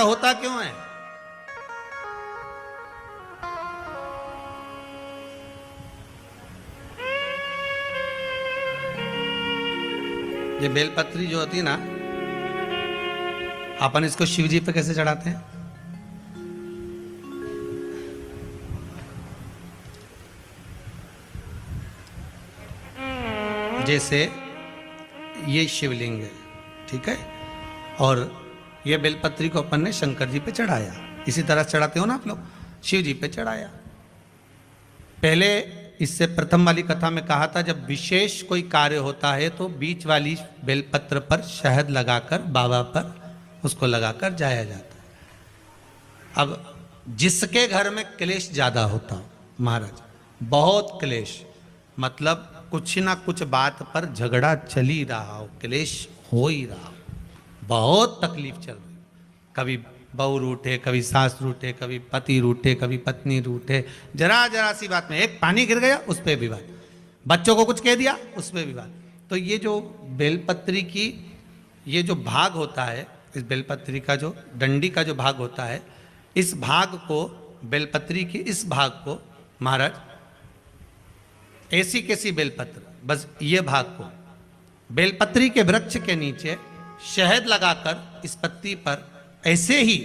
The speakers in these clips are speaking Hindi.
होता क्यों है? ये बेलपत्री जो होती है ना, अपन इसको शिव जी पे कैसे चढ़ाते हैं? जैसे ये शिवलिंग है, ठीक है, और ये बेलपत्री को अपन ने शंकर जी पे चढ़ाया, इसी तरह चढ़ाते हो ना आप लोग, शिव जी पे चढ़ाया। पहले इससे प्रथम वाली कथा में कहा था, जब विशेष कोई कार्य होता है तो बीच वाली बेलपत्र पर शहद लगाकर बाबा पर उसको लगाकर जाया जाता है। अब जिसके घर में क्लेश ज्यादा होता हो, महाराज बहुत क्लेश, मतलब कुछ ना कुछ बात पर झगड़ा चल ही रहा हो, क्लेश हो ही रहा हो, बहुत तकलीफ चल रही, कभी बहू रूठे, कभी सास रूठे, कभी पति रूठे, कभी पत्नी रूठे, जरा जरा सी बात में एक पानी गिर गया उस पर विवाद, बच्चों को कुछ कह दिया उस पर विवाद। तो ये जो बेलपत्री की ये जो भाग होता है, इस बेलपत्री का जो डंडी का जो भाग होता है, इस भाग को, बेलपत्री की इस भाग को महाराज, ऐसी कैसी बेलपत्र, बस ये भाग को बेलपत्री के वृक्ष के नीचे शहद लगाकर इस पत्ती पर ऐसे ही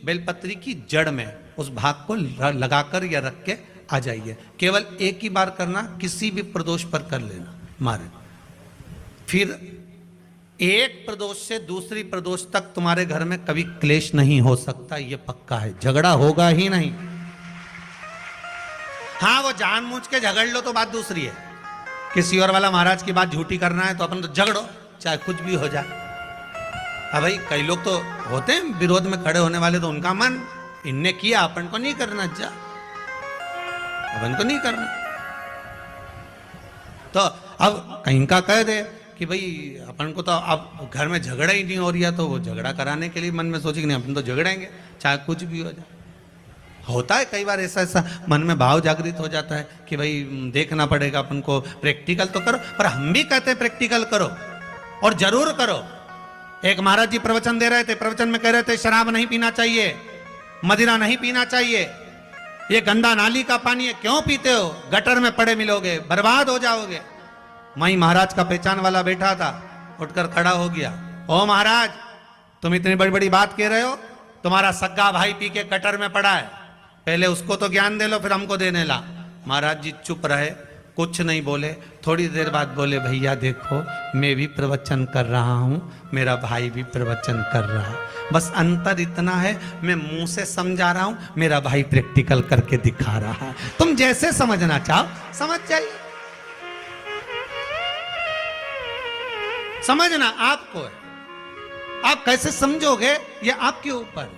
बेलपत्री की जड़ में उस भाग को लगाकर या रख के आ जाइए। केवल एक ही बार करना, किसी भी प्रदोष पर कर लेना महाराज। फिर एक प्रदोष से दूसरी प्रदोष तक तुम्हारे घर में कभी क्लेश नहीं हो सकता, ये पक्का है, झगड़ा होगा ही नहीं। हाँ, वो जानबूझ के झगड़ लो तो बात दूसरी है, किसी और वाला महाराज की बात झूठी करना है तो अपन तो झगड़ो, चाहे कुछ भी हो जाए। अब भाई कई लोग तो होते हैं विरोध में खड़े होने वाले, तो उनका मन, इनने किया अपन को नहीं करना, जा अपन को नहीं करना। तो अब कहीं का कह दे कि भाई अपन को तो अब घर में झगड़ा ही नहीं हो रहा, तो वो झगड़ा कराने के लिए मन में सोचे कि नहीं अपन तो झगड़ेंगे चाहे कुछ भी हो जाए। होता है कई बार ऐसा मन में भाव जागृत हो जाता है कि भाई देखना पड़ेगा अपन को, प्रैक्टिकल तो करो, पर हम भी कहते हैं प्रैक्टिकल करो और जरूर करो। एक महाराज जी प्रवचन दे रहे थे, प्रवचन में कह रहे थे शराब नहीं पीना चाहिए, मदिरा नहीं पीना चाहिए, ये गंदा नाली का पानी है, क्यों पीते हो, गटर में पड़े मिलोगे, बर्बाद हो जाओगे। वहीं महाराज का पहचान वाला बैठा था, उठकर खड़ा हो गया, ओ महाराज तुम इतनी बड़ी बड़ी बात कह रहे हो, तुम्हारा सग्गा भाई पी के गटर में पड़ा है, पहले उसको तो ज्ञान दे लो फिर हमको देने ला। महाराज जी चुप रहे, कुछ नहीं बोले। थोड़ी देर बाद बोले, भैया देखो मैं भी प्रवचन कर रहा हूँ, मेरा भाई भी प्रवचन कर रहा है, बस अंतर इतना है मैं मुंह से समझा रहा हूँ, मेरा भाई प्रैक्टिकल करके दिखा रहा है। तुम जैसे समझना चाहो समझ जाइए, समझना आपको है, आप कैसे समझोगे ये आपके ऊपर।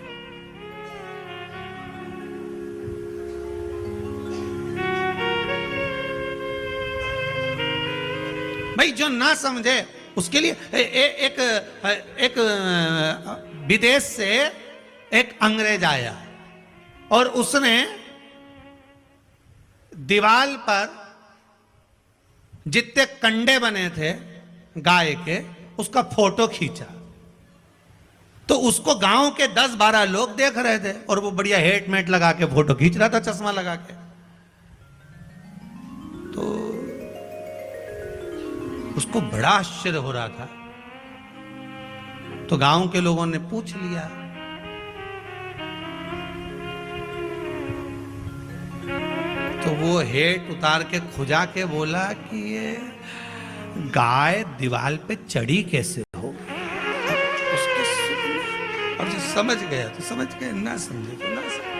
भाई जो ना समझे उसके लिए एक विदेश से एक अंग्रेज आया और उसने दीवार पर जितने कंडे बने थे गाय के उसका फोटो खींचा, तो उसको गांव के 10-12 लोग देख रहे थे और वो बढ़िया हेट मेट लगा के फोटो खींच रहा था, चश्मा लगा के। तो उसको बड़ा आश्चर्य हो रहा था, तो गांव के लोगों ने पूछ लिया, तो वो हेट उतार के खुजा के बोला कि ये गाय दीवार पे चढ़ी कैसे हो। अब जो समझ गया तो समझ गया, ना समझे तो ना समझे।